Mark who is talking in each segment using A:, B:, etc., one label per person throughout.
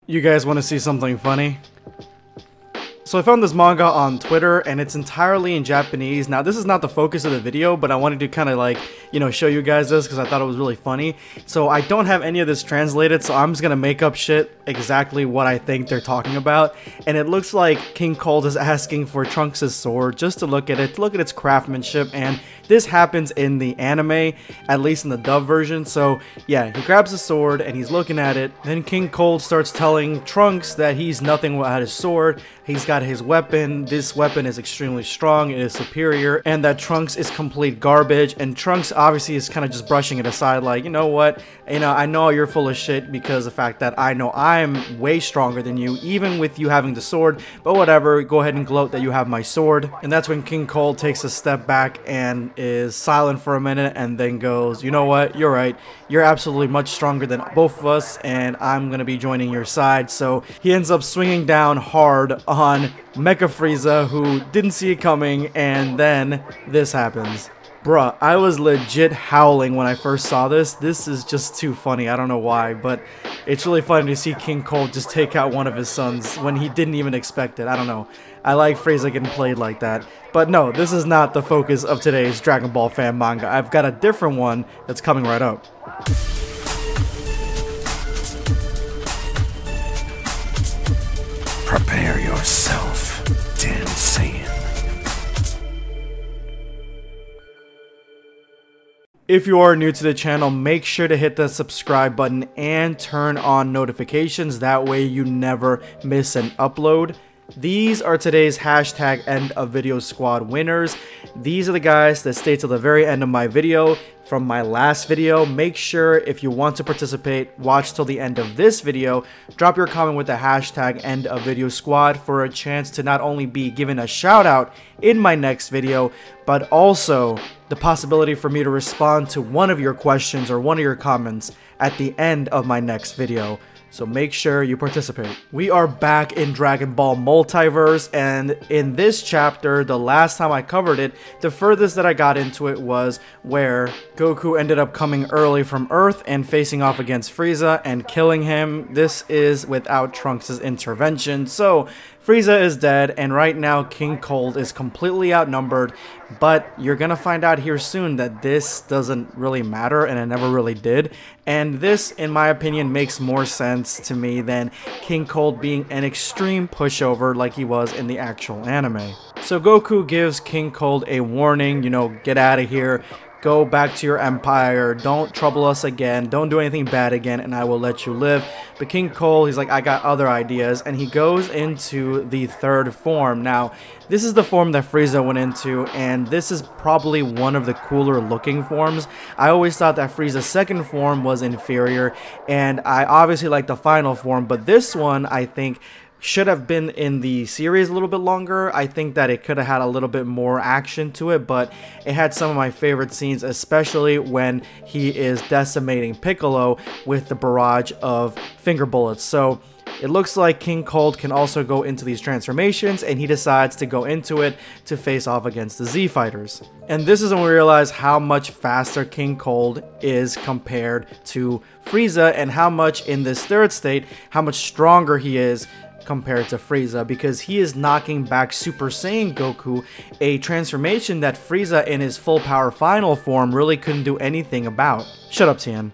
A: You guys want to see something funny? So I found this manga on Twitter and it's entirely in Japanese. Now this is not the focus of the video, but I wanted to kind of like, show you guys this because I thought it was really funny. So I don't have any of this translated, so I'm just gonna make up shit exactly what I think they're talking about. And it looks like King Cold is asking for Trunks' sword just to look at it, to look at its craftsmanship, and this happens in the anime, at least in the dub version. So yeah, he grabs the sword and he's looking at it. Then King Cold starts telling Trunks that he's nothing without his sword. He's got his weapon. This weapon is extremely strong, it is superior, and that Trunks is complete garbage. And Trunks obviously is kind of just brushing it aside like, you know what, I know you're full of shit because of the fact that I know I'm way stronger than you, even with you having the sword, but whatever, go ahead and gloat that you have my sword. And that's when King Cold takes a step back and is silent for a minute and then goes, you know what, you're right, you're absolutely much stronger than both of us and I'm gonna be joining your side. So he ends up swinging down hard on Mecha Frieza, who didn't see it coming, and then this happens. Bruh, I was legit howling when I first saw this. This is just too funny. I don't know why, but it's really funny to see King Cold just take out one of his sons when he didn't even expect it. I don't know. I like Frieza getting played like that. But no, this is not the focus of today's Dragon Ball fan manga. I've got a different one that's coming right up.
B: Prepare yourself, Dan Saiyan.
A: If you are new to the channel, make sure to hit the subscribe button and turn on notifications. That way you never miss an upload. These are today's hashtag end of video squad winners. These are the guys that stay till the very end of my video from my last video. Make sure if you want to participate, watch till the end of this video. Drop your comment with the hashtag end of video squad for a chance to not only be given a shout out in my next video, but also the possibility for me to respond to one of your questions or one of your comments at the end of my next video. So make sure you participate. We are back in Dragon Ball Multiverse, and in this chapter, the last time I covered it, the furthest that I got into it was where Goku ended up coming early from Earth and facing off against Frieza and killing him. This is without Trunks' intervention, so Frieza is dead, and right now King Cold is completely outnumbered, but you're gonna find out here soon that this doesn't really matter, and it never really did. And this, in my opinion, makes more sense to me than King Cold being an extreme pushover like he was in the actual anime. So Goku gives King Cold a warning, get out of here. Go back to your empire, don't trouble us again, don't do anything bad again, and I will let you live. But King Cold, he's like, I got other ideas, and he goes into the third form. Now, this is the form that Frieza went into, and this is probably one of the cooler looking forms. I always thought that Frieza's second form was inferior, and I obviously like the final form, but this one, I think, should have been in the series a little bit longer. I think that it could have had a little bit more action to it, but it had some of my favorite scenes, especially when he is decimating Piccolo with the barrage of finger bullets. So it looks like King Cold can also go into these transformations, and he decides to go into it to face off against the Z Fighters. And this is when we realize how much faster King Cold is compared to Frieza, and how much in this third state, how much stronger he is compared to Frieza, because he is knocking back Super Saiyan Goku, a transformation that Frieza in his full power final form really couldn't do anything about. Shut up, Tien.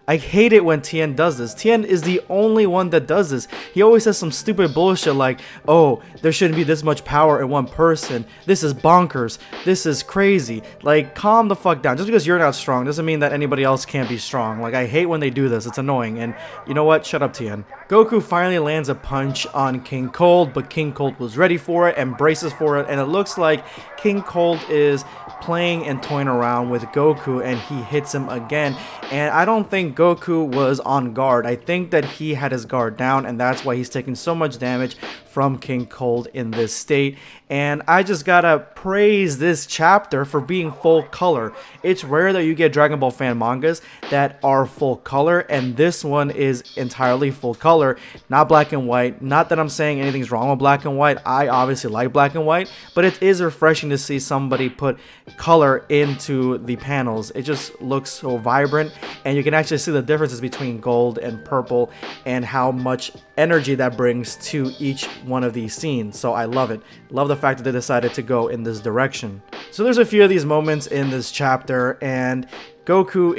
A: I hate it when Tien does this. Tien is the only one that does this. He always says some stupid bullshit like, oh, there shouldn't be this much power in one person. This is bonkers. This is crazy. Like, calm the fuck down. Just because you're not strong doesn't mean that anybody else can't be strong. Like, I hate when they do this. It's annoying. And you know what? Shut up, Tien. Goku finally lands a punch on King Cold, but King Cold was ready for it and braces for it. And it looks like King Cold is playing and toying around with Goku, and he hits him again. And I don't think Goku was on guard. I think that he had his guard down, and that's why he's taking so much damage from King Cold in this state. And I just gotta praise this chapter for being full color. It's rare that you get Dragon Ball fan mangas that are full color, and this one is entirely full color, not black and white. Not that I'm saying anything's wrong with black and white. I obviously like black and white, but it is refreshing to see somebody put color into the panels. It just looks so vibrant, and you can actually see the differences between gold and purple and how much energy that brings to each one of these scenes. So I love it. Love the fact that they decided to go in this direction. So there's a few of these moments in this chapter, and Goku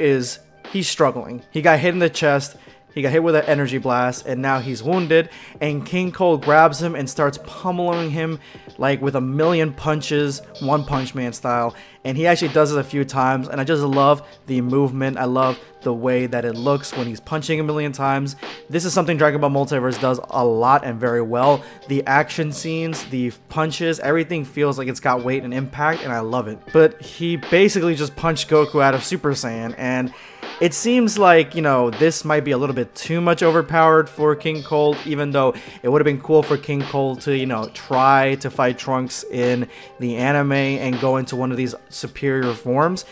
A: he's struggling. He got hit in the chest. He got hit with an energy blast, and now he's wounded, and King Cold grabs him and starts pummeling him like with a million punches, One Punch Man style, and he actually does it a few times, and I just love the movement. I love the way that it looks when he's punching a million times. This is something Dragon Ball Multiverse does a lot and very well. The action scenes, the punches, everything feels like it's got weight and impact, and I love it. But he basically just punched Goku out of Super Saiyan, and it seems like, you know, this might be a little bit too much overpowered for King Cold, even though it would have been cool for King Cold to, you know, try to fight Trunks in the anime and go into one of these superior forms.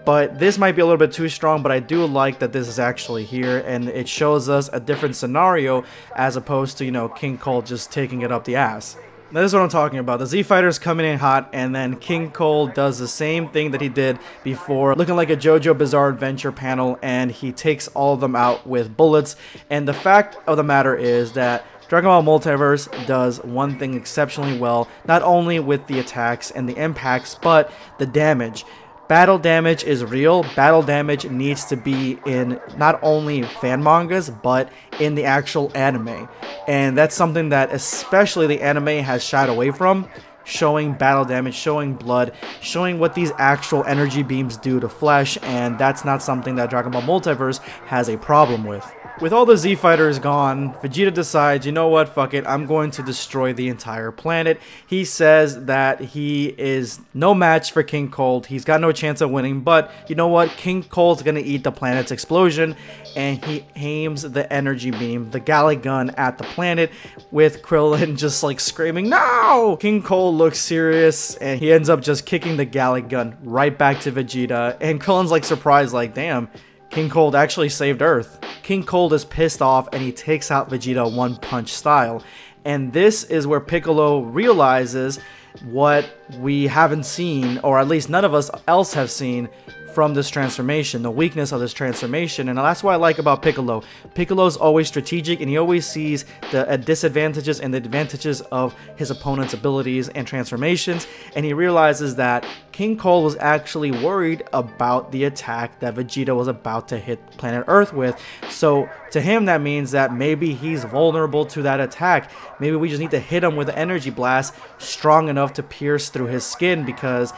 A: But this might be a little bit too strong, but I do like that this is actually here, and it shows us a different scenario as opposed to, you know, King Cold just taking it up the ass. Now, this is what I'm talking about. The Z Fighters coming in hot, and then King Cold does the same thing that he did before, looking like a JoJo Bizarre Adventure panel, and he takes all of them out with bullets. And the fact of the matter is that Dragon Ball Multiverse does one thing exceptionally well, not only with the attacks and the impacts, but the damage. Battle damage is real. Battle damage needs to be in not only fan mangas, but in the actual anime. And that's something that especially the anime has shied away from. Showing battle damage, showing blood, showing what these actual energy beams do to flesh. And that's not something that Dragon Ball Multiverse has a problem with. With all the Z Fighters gone, Vegeta decides, you know what, fuck it, I'm going to destroy the entire planet. He says that he is no match for King Cold. He's got no chance of winning, but you know what, King Cold's gonna eat the planet's explosion, and he aims the energy beam, the Gallic Gun, at the planet, with Krillin just like screaming, no! King Cold looks serious, and he ends up just kicking the Gallic Gun right back to Vegeta, and Krillin's like surprised, like, damn, King Cold actually saved Earth. King Cold is pissed off, and he takes out Vegeta One Punch style. And this is where Piccolo realizes what we haven't seen, or at least none of us else have seen, from this transformation, the weakness of this transformation. And that's what I like about Piccolo. Piccolo's always strategic, and he always sees the disadvantages and the advantages of his opponent's abilities and transformations, and he realizes that King Cold was actually worried about the attack that Vegeta was about to hit planet Earth with. So to him, that means that maybe he's vulnerable to that attack. Maybe we just need to hit him with an energy blast strong enough to pierce through his skin, because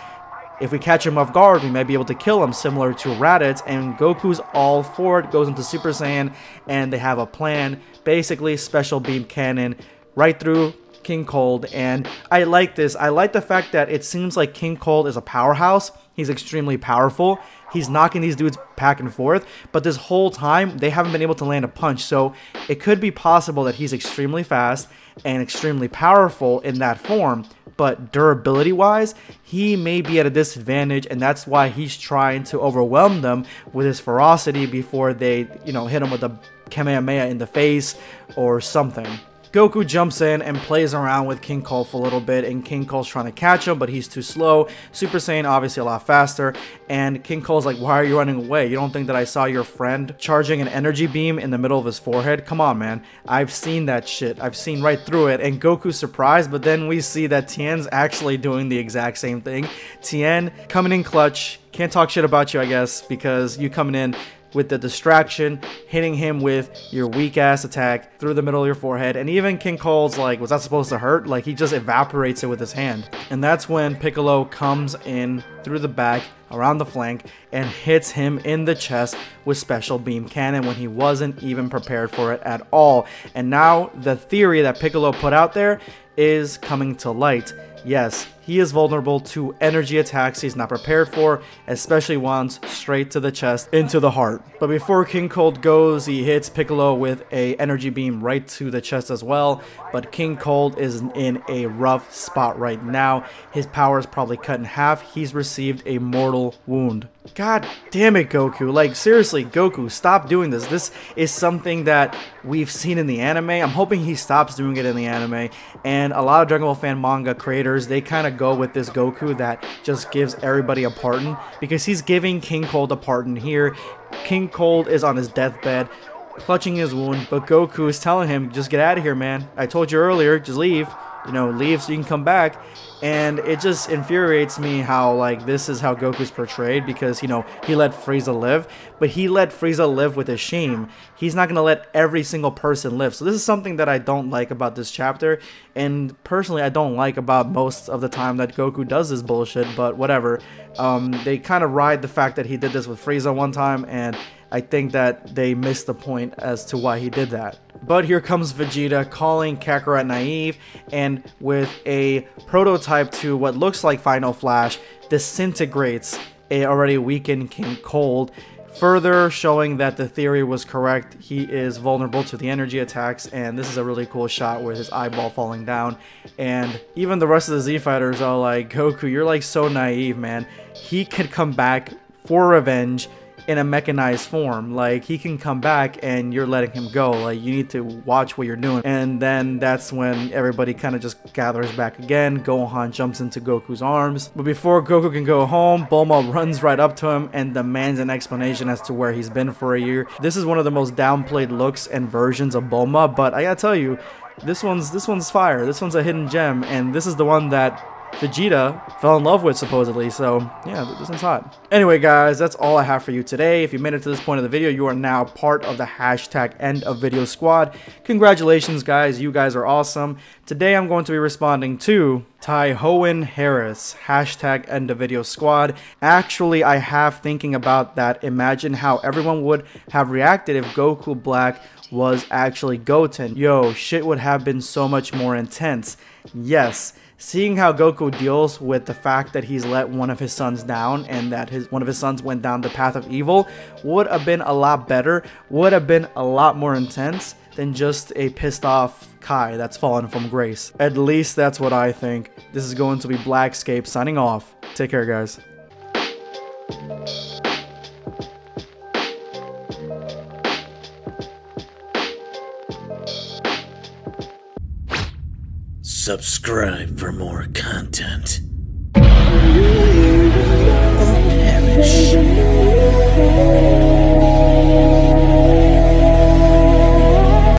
A: if we catch him off guard, we might be able to kill him, similar to Raditz. And Goku's all for it, goes into Super Saiyan, and they have a plan. Basically, special beam cannon right through King Cold. And I like this. I like the fact that it seems like King Cold is a powerhouse. He's extremely powerful. He's knocking these dudes back and forth, but this whole time, they haven't been able to land a punch. So it could be possible that he's extremely fast and extremely powerful in that form, but durability wise, he may be at a disadvantage, and that's why he's trying to overwhelm them with his ferocity before they, you know, hit him with a Kamehameha in the face or something. Goku jumps in and plays around with King Cold for a little bit, and King Cold's trying to catch him, but he's too slow. Super Saiyan obviously a lot faster, and King Cold's like, why are you running away? You don't think that I saw your friend charging an energy beam in the middle of his forehead? Come on, man. I've seen that shit. I've seen right through it. And Goku's surprised, but then we see that Tien's actually doing the exact same thing. Tien coming in clutch. Can't talk shit about you, I guess, because you coming in with the distraction, hitting him with your weak ass attack through the middle of your forehead. And even King Cold's like, was that supposed to hurt? Like, he just evaporates it with his hand. And that's when Piccolo comes in through the back, around the flank, and hits him in the chest with special beam cannon when he wasn't even prepared for it at all. And now the theory that Piccolo put out there is coming to light. Yes, he is vulnerable to energy attacks he's not prepared for, especially ones straight to the chest, into the heart. But before King Cold goes, he hits Piccolo with a energy beam right to the chest as well. But King Cold is in a rough spot right now. His power is probably cut in half. He's received a mortal mortal wound. God damn it, Goku. Like, seriously, Goku, stop doing this. This is something that we've seen in the anime. I'm hoping he stops doing it in the anime. And a lot of Dragon Ball fan manga creators, they kind of go with this Goku that just gives everybody a pardon, because he's giving King Cold a pardon here. King Cold is on his deathbed, clutching his wound, but Goku is telling him, just get out of here, man. I told you earlier, just leave. You know, leave so you can come back. And it just infuriates me how, like, this is how Goku's portrayed, because, you know, he let Frieza live, but he let Frieza live with his shame. He's not going to let every single person live. So this is something that I don't like about this chapter, and personally I don't like about most of the time that Goku does this bullshit, but whatever. They kind of ride the fact that he did this with Frieza one time, and I think that they missed the point as to why he did that. But here comes Vegeta calling Kakarot naive, and with a prototype to what looks like Final Flash, disintegrates a already weakened King Cold, further showing that the theory was correct. He is vulnerable to the energy attacks, and this is a really cool shot with his eyeball falling down. And even the rest of the Z Fighters are like, Goku, you're like so naive, man. He could come back for revenge in a mechanized form. Like, he can come back and you're letting him go. Like, you need to watch what you're doing. And then that's when everybody kind of just gathers back again. Gohan jumps into Goku's arms, but before Goku can go home, Bulma runs right up to him and demands an explanation as to where he's been for a year. This is one of the most downplayed looks and versions of Bulma, but I gotta tell you, this one's fire. This one's a hidden gem, and this is the one that Vegeta fell in love with, supposedly. So yeah, this one's hot. Anyway guys, that's all I have for you today. If you made it to this point of the video, you are now part of the hashtag end of video squad. Congratulations guys, you guys are awesome. Today I'm going to be responding to Taihoan Harris, hashtag end of video squad. Actually, I have thinking about that. Imagine how everyone would have reacted if Goku Black was actually Goten. Yo, shit would have been so much more intense. Yes. Seeing how Goku deals with the fact that he's let one of his sons down, and that one of his sons went down the path of evil, would have been a lot better, would have been a lot more intense than just a pissed off Kai that's fallen from grace. At least that's what I think. This is going to be Blackscape signing off. Take care guys.
B: Subscribe for more content.